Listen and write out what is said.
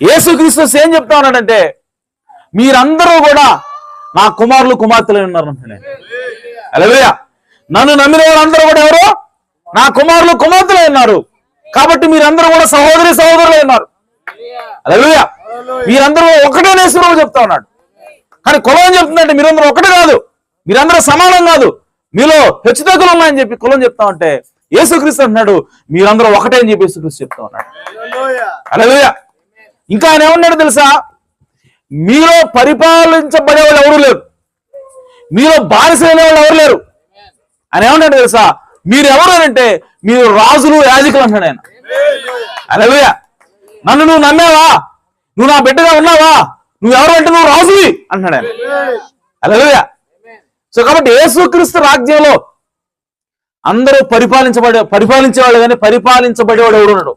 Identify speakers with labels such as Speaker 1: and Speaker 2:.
Speaker 1: యేసుక్రీస్తు ఏం చెప్తా ఉన్నాడంటే మీరందరూ కూడా నా కుమారులు కుమార్తెలు ఉన్నారు. హల్లెలూయా. నన్ను నమ్మిన వాళ్ళందరూ కూడా ఎవరు? నా కుమారులు కుమార్తెలు ఉన్నారు. కాబట్టి మీరందరూ కూడా సహోదరి సహోదరులు ఉన్నారు. హల్లెలూయా. మీరందరూ ఒకటే యేసుప్రభు చెప్తా ఉన్నాడు. కానీ కులం చెప్తుందంటే మీరందరూ ఒకటే కాదు, మీరందరూ సమానం కాదు, మీలో హెచ్చుతగ్గులు ఉన్నాయని చెప్పి కులం చెప్తా ఉంటే యేసుక్రీస్తు అంటున్నాడు మీరందరూ ఒకటే అని చెప్పి యేసుక్రీస్తు చెప్తా ఉన్నాడు. హల్లెలూయా. ఇంకా ఆయన ఏమన్నాడు తెలుసా? మీలో పరిపాలించబడేవాళ్ళు ఎవరు లేరు, మీలో బానిసైన వాళ్ళు ఎవరు లేరు. ఆయన ఏమన్నాడు తెలుసా? మీరు ఎవరు అంటే మీరు రాజులు యాజకులు అంటాడు ఆయన. హల్లెలూయా. నన్ను నువ్వు నమ్మావా, నువ్వు నా బిడ్డగా ఉన్నావా, నువ్వెవరు అంటే నువ్వు రాజువి అంటున్నాడు ఆయన. హల్లెలూయా. సో కాబట్టి యేసుక్రీస్తు రాజ్యంలో అందరూ పరిపాలించేవాడు కానీ పరిపాలించబడేవాడు ఎవడు ఉన్నాడు?